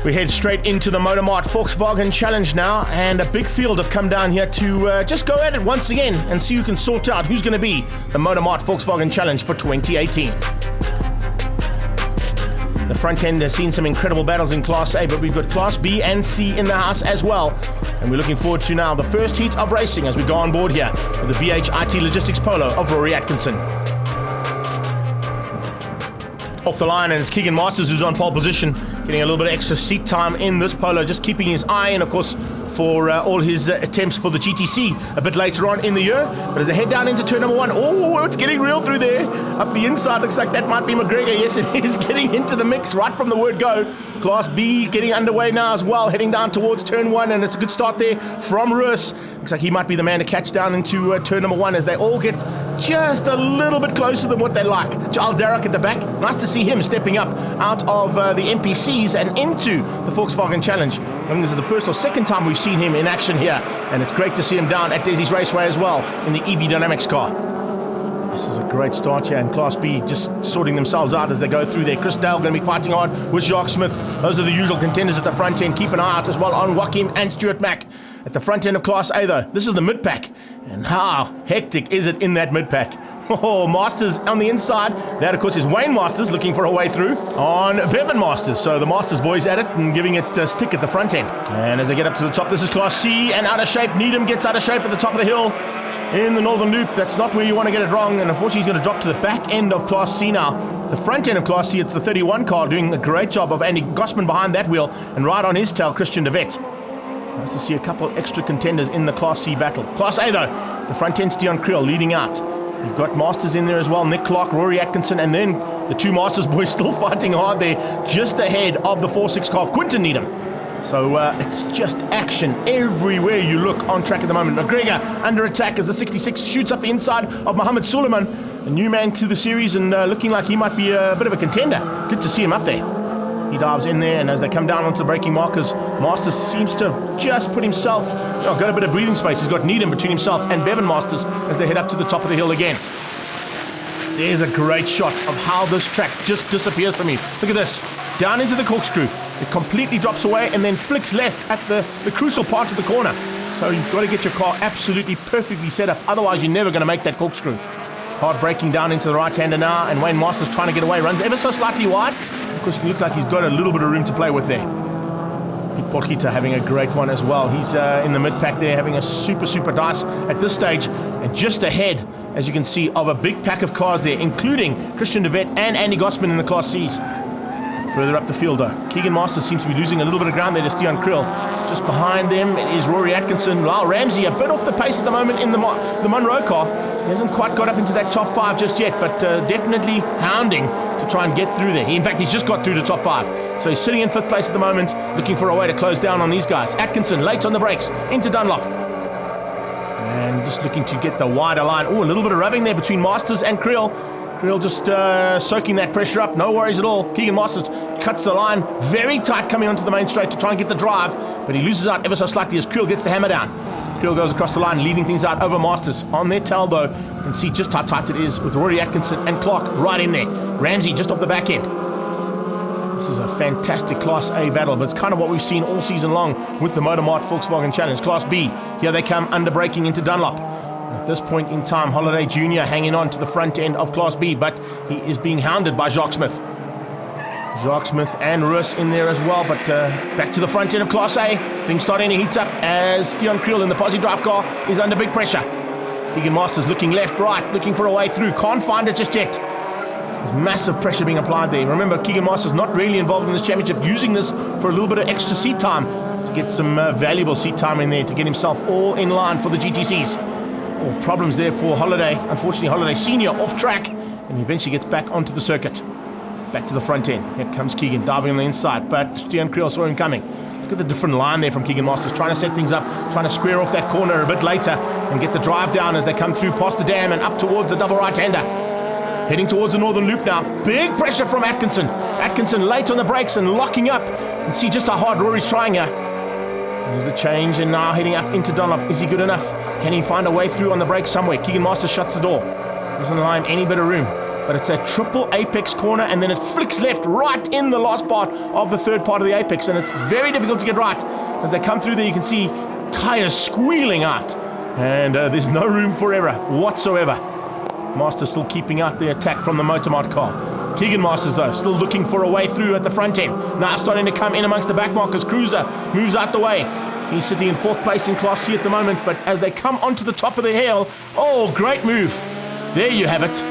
We head straight into the Mart Volkswagen Challenge now, and a big field have come down here to just go at it once again and see who can sort out who's going to be the Mart Volkswagen Challenge for 2018. The front end has seen some incredible battles in Class A, but we've got Class B and C in the house as well. And we're looking forward to now the first heat of racing as we go on board here with the BHIT Logistics Polo of Rory Atkinson. Off the line, and it's Keegan Masters who's on pole position, getting a little bit of extra seat time in this polo, just keeping his eye in, of course, for all his attempts for the GTC a bit later on in the year. But as they head down into turn number one, oh, it's getting real through there. Up the inside, looks like that might be McGregor. Yes, it is getting into the mix right from the word go. Class B getting underway now as well, heading down towards turn one, and it's a good start there from Russ. Looks like he might be the man to catch down into turn number one as they all get just a little bit closer than what they like. Giles Darroch at the back. Nice to see him stepping up out of the NPCs and into the Volkswagen Challenge. I think this is the first or second time we've seen him in action here, and it's great to see him down at Dezzi's Raceway as well in the EV Dynamics car. This is a great start here, and Class B just sorting themselves out as they go through there. Chris Dale going to be fighting hard with Jacques Smith. Those are the usual contenders at the front end. Keep an eye out as well on Joachim and Stuart Mack. At the front end of Class A though, this is the mid-pack. And how hectic is it in that mid-pack? Oh, Masters on the inside. That, of course, is Wayne Masters looking for a way through on Bevan Masters. So the Masters boys at it and giving it a stick at the front end. And as they get up to the top, this is Class C and out of shape. Needham gets out of shape at the top of the hill in the northern loop. That's not where you want to get it wrong. And unfortunately, he's going to drop to the back end of Class C now. The front end of Class C, it's the 31 car doing a great job of Andy Gossman behind that wheel. And right on his tail, Christian De Wet. Nice to see a couple of extra contenders in the Class C battle. Class A though, the front end, Dion Creel leading out. You've got Masters in there as well, Nick Clark, Rory Atkinson, and then the two Masters boys still fighting hard there, just ahead of the 4-6 car of Quinton Needham. So it's just action everywhere you look on track at the moment. McGregor under attack as the 66 shoots up the inside of Mohammed Suleiman, a new man to the series and looking like he might be a bit of a contender. Good to see him up there. He dives in there, and as they come down onto the braking markers, Masters seems to have just put himself, got a bit of breathing space. He's got Needham between himself and Bevan Masters as they head up to the top of the hill again. There's a great shot of how this track just disappears from you. Look at this. Down into the corkscrew. It completely drops away and then flicks left at the crucial part of the corner. So you've got to get your car absolutely perfectly set up. Otherwise, you're never going to make that corkscrew. Hard braking down into the right-hander now, and Wayne Masters trying to get away. Runs ever so slightly wide. Of course, it looks like he's got a little bit of room to play with there. Pete Porchita having a great one as well. He's in the mid-pack there, having a super dice at this stage. And just ahead, as you can see, of a big pack of cars there, including Christian De Wet and Andy Gossman in the Class Cs. Further up the field, though, Keegan Masters seems to be losing a little bit of ground there to Stian Krill. Just behind them is Rory Atkinson. Lyle Ramsey, a bit off the pace at the moment in the Monroe car. He hasn't quite got up into that top five just yet, but definitely hounding to try and get through there. In fact, he's just got through the top five. So he's sitting in fifth place at the moment, looking for a way to close down on these guys. Atkinson late on the brakes into Dunlop. And just looking to get the wider line. Oh, a little bit of rubbing there between Masters and Creel. Creel just soaking that pressure up. No worries at all. Keegan Masters cuts the line very tight coming onto the main straight to try and get the drive, but he loses out ever so slightly as Creel gets the hammer down. Creel goes across the line, leading things out over Masters. On their tail, though, you can see just how tight it is with Rory Atkinson and Clark right in there. Ramsey just off the back end. This is a fantastic Class A battle, but it's kind of what we've seen all season long with the Mart Volkswagen Challenge. Class B, here they come under braking into Dunlop. At this point in time, Holiday Jr. hanging on to the front end of Class B, but he is being hounded by Jacques Smith. Jacques Smith and Russ in there as well, but back to the front end of Class A. Things starting to heat up as Theon Creel in the Posse Drive car is under big pressure. Keegan Masters looking left, right, looking for a way through. Can't find it just yet. There's massive pressure being applied there. Remember, Keegan Masters not really involved in this championship, using this for a little bit of extra seat time to get some valuable seat time in there to get himself all in line for the GTCs. Problems there for Holiday. Unfortunately, Holiday Senior off track, and he eventually gets back onto the circuit. Back to the front end. Here comes Keegan diving on the inside, but Stian Creel saw him coming. Look at the different line there from Keegan Masters, trying to set things up, trying to square off that corner a bit later and get the drive down as they come through past the dam and up towards the double right-hander. Heading towards the northern loop now. Big pressure from Atkinson. Atkinson late on the brakes and locking up. You can see just how hard Rory's trying here. There's the change, and now heading up into Dunlop. Is he good enough? Can he find a way through on the brakes somewhere? Keegan Masters shuts the door. Doesn't allow him any bit of room. but it's a triple apex corner, and then it flicks left right in the last part of the third part of the apex, and it's very difficult to get right. As they come through there, you can see tires squealing out, and there's no room for error whatsoever. Masters still keeping out the attack from the Motormart car. Keegan Masters, though, still looking for a way through at the front end. Now starting to come in amongst the back markers. Cruiser moves out the way. He's sitting in 4th place in Class C at the moment, but as they come onto the top of the hill, oh, great move. There you have it.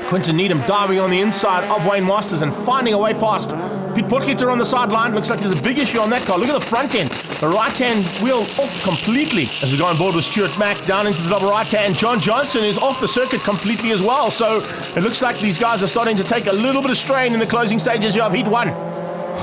Quinton Needham diving on the inside of Wayne Masters and finding a way past. Pete Potgieter on the sideline. Looks like there's a big issue on that car. Look at the front end. The right-hand wheel off completely. As we go on board with Stuart Mack down into the double right-hand. John Johnson is off the circuit completely as well. So it looks like these guys are starting to take a little bit of strain in the closing stages here of Heat 1.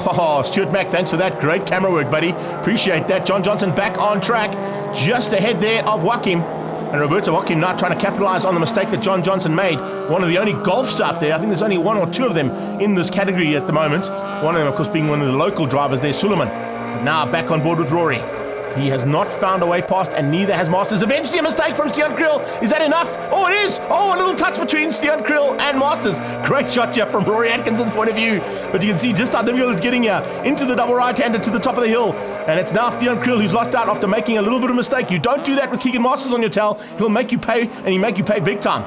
Oh, Stuart Mack, thanks for that. Great camera work, buddy. Appreciate that. John Johnson back on track. Just ahead there of Joachim. And Roberto Joachim now trying to capitalize on the mistake that John Johnson made. One of the only Golfs out there. I think there's only 1 or 2 of them in this category at the moment. One of them, of course, being one of the local drivers there, Suleiman. But now back on board with Rory. He has not found a way past, and neither has Masters. Eventually a mistake from Stian Kriel. Is that enough? Oh, it is! Oh, a little touch between Stian Kriel and Masters. Great shot here from Rory Atkinson's point of view. But you can see just how difficult it's getting here. Into the double right-hander to the top of the hill. And it's now Stian Kriel who's lost out after making a little bit of mistake. You don't do that with Keegan Masters on your tail. He'll make you pay, and he'll make you pay big time.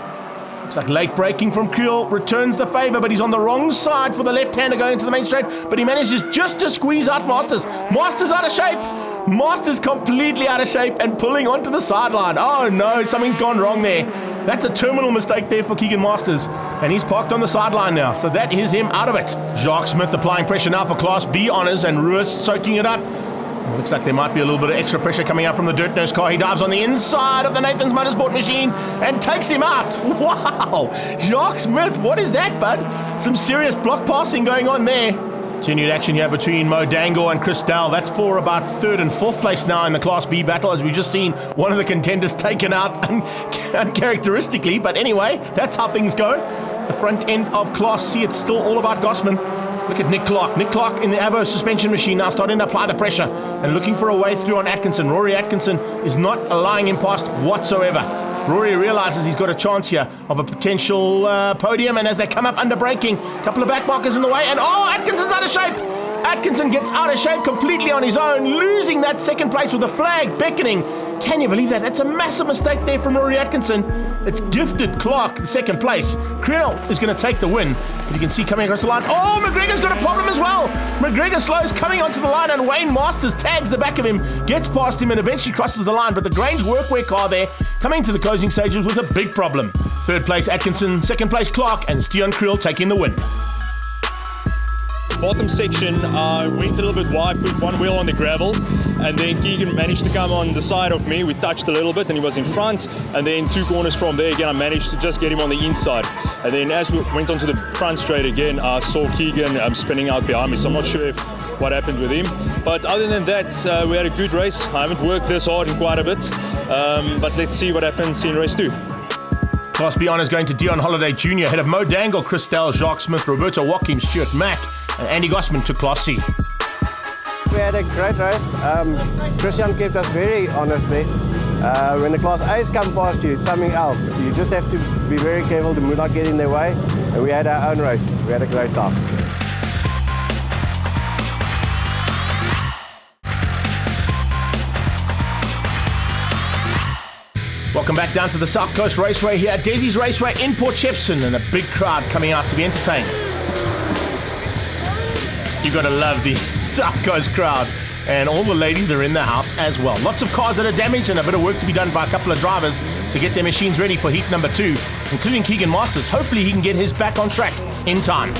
Looks like late braking from Kriel returns the favor, but he's on the wrong side for the left-hander going into the main straight. But he manages just to squeeze out Masters. Masters out of shape. Masters completely out of shape and pulling onto the sideline. Oh no, something's gone wrong there. That's a terminal mistake there for Keegan Masters, and he's parked on the sideline now. So that is him out of it. Jacques Smith applying pressure now for Class B honours, and Ruiz soaking it up. It looks like there might be a little bit of extra pressure coming out from the Dirt Nurse car. He dives on the inside of the Nathan's Motorsport machine and takes him out. Wow! Jacques Smith, what is that, bud? Some serious block passing going on there. Continued action here between Mo Dangle and Chris Dowell. That's for about 3rd and 4th place now in the Class B battle, as we've just seen one of the contenders taken out uncharacteristically. But anyway, that's how things go. The front end of Class C, it's still all about Gossman. Look at Nick Clark. Nick Clark in the Avo suspension machine now starting to apply the pressure and looking for a way through on Atkinson. Rory Atkinson is not allowing him past whatsoever. Rory realizes he's got a chance here of a potential podium, and as they come up under braking, a couple of back markers in the way, and oh, Atkinson's out of shape! Atkinson gets out of shape completely on his own, losing that 2nd place with the flag beckoning. Can you believe that? That's a massive mistake there from Rory Atkinson. It's gifted Clark the 2nd place. Kriel is going to take the win. But you can see coming across the line. Oh, McGregor's got a problem as well. McGregor slows coming onto the line, and Wayne Masters tags the back of him, gets past him, and eventually crosses the line. But the Grange Workwear car there coming to the closing stages with a big problem. 3rd place Atkinson, 2nd place Clark, and Stian Kriel taking the win. Bottom section went a little bit wide, put one wheel on the gravel, and then Keegan managed to come on the side of me. We touched a little bit and he was in front, and then 2 corners from there again I managed to just get him on the inside. And then as we went onto the front straight again, I saw Keegan spinning out behind me, so I'm not sure what happened with him. But other than that, we had a good race. I haven't worked this hard in quite a bit, but let's see what happens in race 2. Class B honours going to Dion Holiday Jr. ahead of Mo Dangle, Chris Dell, Jacques Smith, Roberto Joachim, Stuart Mack, and Andy Gossman took Class C. We had a great race. Christian kept us very honest there. When the Class A's come past you, it's something else. You just have to be very careful to not get in their way. And we had our own race. We had a great time. Welcome back down to the South Coast Raceway here at Dezzi's Raceway in Port Shepstone, and a big crowd coming out to be entertained. You've got to love the South Coast crowd, and all the ladies are in the house as well. Lots of cars that are damaged and a bit of work to be done by a couple of drivers to get their machines ready for heat number 2, including Keegan Masters. Hopefully he can get his back on track in time.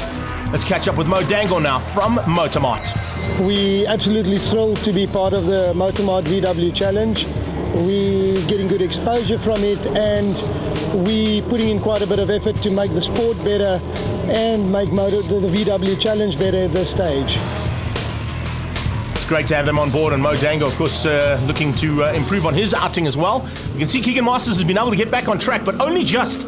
Let's catch up with Mo Dangle now from Motormart. We absolutely thrilled to be part of the Motormart VW Challenge. We're getting good exposure from it, and we putting in quite a bit of effort to make the sport better and make the VW Challenge better at this stage. It's great to have them on board, and Mo Dangle, of course, looking to improve on his outing as well. You can see Keegan Masters has been able to get back on track, but only just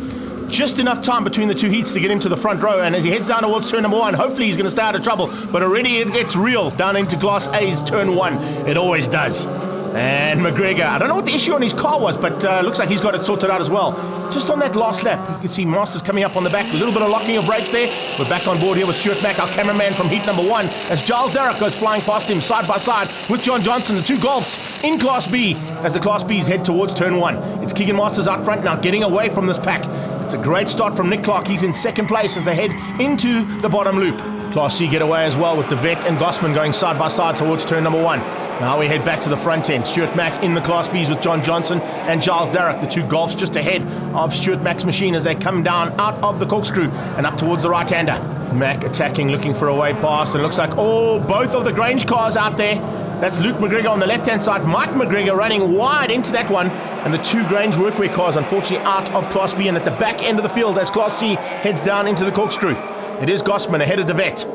enough time between the 2 heats to get him to the front row, and as he heads down towards turn number 1, hopefully he's going to stay out of trouble, but already it gets real down into Class A's turn 1. It always does. And McGregor, I don't know what the issue on his car was, but looks like he's got it sorted out as well. Just on that last lap, you can see Masters coming up on the back. A little bit of locking of brakes there. We're back on board here with Stuart Mack, our cameraman from heat number 1, as Giles Darragh goes flying past him side by side with John Johnson, the two Golfs in Class B, as the Class Bs head towards turn 1. It's Keegan Masters out front now, getting away from this pack. It's a great start from Nick Clark. He's in second place as they head into the bottom loop. Class C get away as well with De Vet and Gossman going side by side towards turn number 1. Now we head back to the front end. Stuart Mack in the Class Bs with John Johnson and Giles Darragh, the two Golfs just ahead of Stuart Mack's machine as they come down out of the corkscrew and up towards the right-hander. Mack attacking, looking for a way past, and it looks like, both of the Grange cars out there. That's Luke McGregor on the left-hand side, Mike McGregor running wide into that one, and the two Grange workwear cars unfortunately out of Class B and at the back end of the field as Class C heads down into the corkscrew. It is Gossman ahead of De Vet.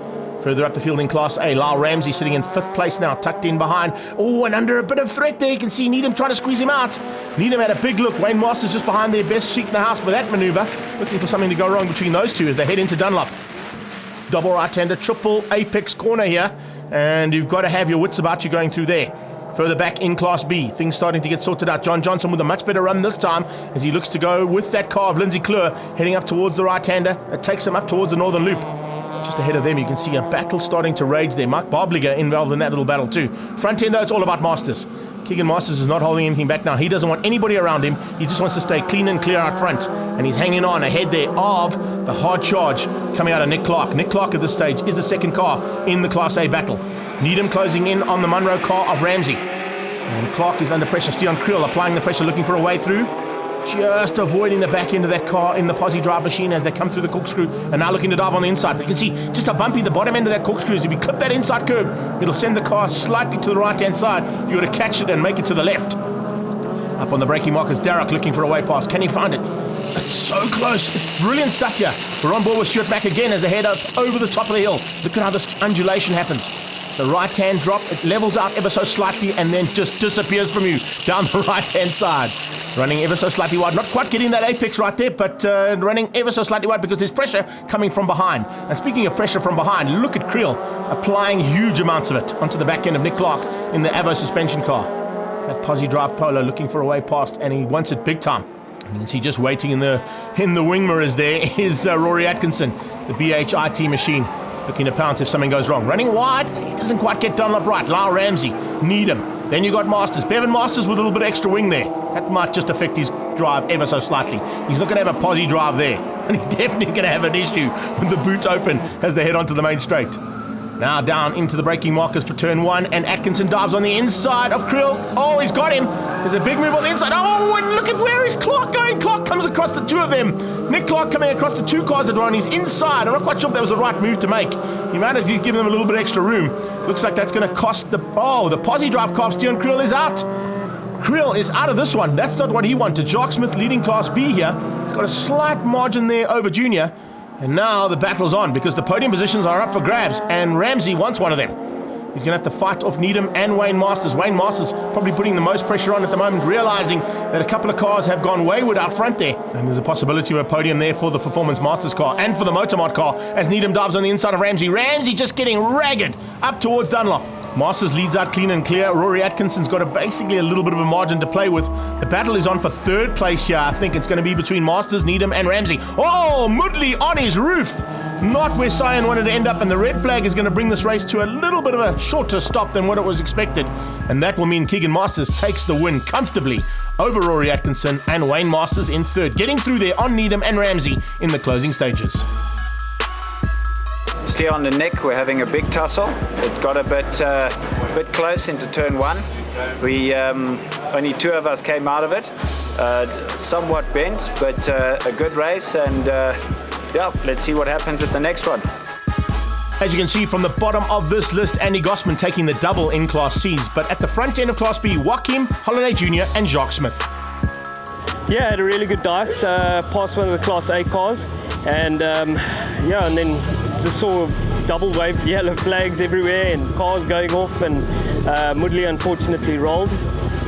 Further up the field in Class A, Lyle Ramsey sitting in 5th place now, tucked in behind. And under a bit of threat there, you can see Needham trying to squeeze him out. Needham had a big look. Wayne Masters just behind their best seat in the house for that maneuver, looking for something to go wrong between those two as they head into Dunlop. Double right-hander, triple apex corner here, and you've got to have your wits about you going through there. Further back in Class B, things starting to get sorted out. John Johnson with a much better run this time as he looks to go with that car of Lindsay Kleur heading up towards the right-hander. It takes him up towards the northern loop. Just ahead of them, you can see a battle starting to rage there. Mark Barbliger involved in that little battle too. Front end, though, it's all about Masters. Keegan Masters is not holding anything back now. He doesn't want anybody around him. He just wants to stay clean and clear out front. And he's hanging on ahead there of the hard charge coming out of Nick Clark. Nick Clark at this stage is the second car in the Class A battle. Needham closing in on the Munro car of Ramsey. And Clark is under pressure. Stian Kriel applying the pressure, looking for a way through. Just avoiding the back end of that car in the posse drive machine as they come through the corkscrew and now looking to dive on the inside. But you can see just how bumpy the bottom end of that corkscrew is. If you clip that inside curb, it'll send the car slightly to the right-hand side. You've got to catch it and make it to the left. Up on the braking markers, Darragh looking for a way past. Can he find it? It's so close. It's brilliant stuff here. We're on board with Stuart Mack again as they head up over the top of the hill. Look at how this undulation happens. It's a right-hand drop. It levels out ever so slightly and then just disappears from you down the right-hand side. Running ever so slightly wide. Not quite getting that apex right there, but running ever so slightly wide because there's pressure coming from behind. And speaking of pressure from behind, look at Kriel applying huge amounts of it onto the back end of Nick Clark in the Avo suspension car. That posse drive Polo looking for a way past, and he wants it big time. And you can see just waiting in the wing mirrors there is Rory Atkinson, the BHIT machine, looking to pounce if something goes wrong. Running wide, he doesn't quite get Dunlop right. Lyle Ramsey, Needham. Then you got Masters. Bevan Masters with a little bit of extra wing there. That might just affect his drive ever so slightly. He's not going to have a posse drive there. And he's definitely going to have an issue with the boot open as they head onto the main straight. Now down into the braking markers for turn 1, and Atkinson dives on the inside of Kriel. He's got him. There's a big move on the inside. And look at where is Clark going. Clark comes across the two of them. Nick Clark coming across the two cars that were on his inside. I'm not quite sure if that was the right move to make. He might have given them a little bit extra room. Looks like that's going to cost the posse drive car. Steven Kriel is out. Kriel is out of this one. That's not what he wanted. Jacques Smith leading Class B here. He's got a slight margin there over Junior. And now the battle's on because the podium positions are up for grabs, and Ramsey wants one of them. He's going to have to fight off Needham and Wayne Masters. Wayne Masters probably putting the most pressure on at the moment, realizing that a couple of cars have gone wayward out front there. And there's a possibility of a podium there for the Performance Masters car and for the Motormart car as Needham dives on the inside of Ramsey. Ramsey just getting ragged up towards Dunlop. Masters leads out clean and clear. Rory Atkinson's got basically a little bit of a margin to play with. The battle is on for third place here. I think it's going to be between Masters, Needham and Ramsey. Moodley on his roof. Not where Cyan wanted to end up, and the red flag is going to bring this race to a little bit of a shorter stop than what it was expected. And that will mean Keegan Masters takes the win comfortably over Rory Atkinson and Wayne Masters in third, getting through there on Needham and Ramsey in the closing stages. Steon and Nick were having a big tussle. It got a bit close into turn 1. We only 2 of us came out of it, somewhat bent, but a good race, and let's see what happens at the next one. As you can see from the bottom of this list, Andy Gossman taking the double in Class C's, but at the front end of Class B, Joachim, Holiday Jr. and Jacques Smith. Yeah, had a really good dice, past one of the Class A cars, and and then just saw double wave yellow flags everywhere and cars going off, and Moodley unfortunately rolled.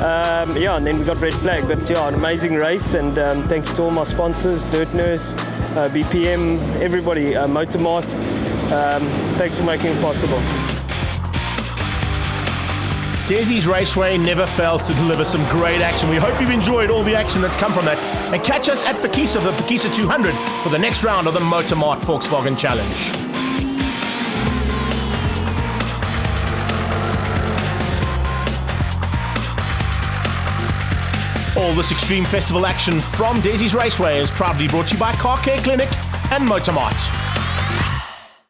And then we got red flag, but an amazing race, and thank you to all my sponsors, Dirt Nurse, BPM, everybody, Motormart. Thanks for making it possible. Dezzi's Raceway never fails to deliver some great action. We hope you've enjoyed all the action that's come from that. And catch us at Bekisa, the Bekisa 200, for the next round of the Motor Mart Volkswagen Challenge. All this extreme festival action from Dezzi's Raceway is proudly brought to you by Car Care Clinic and Motor Mart.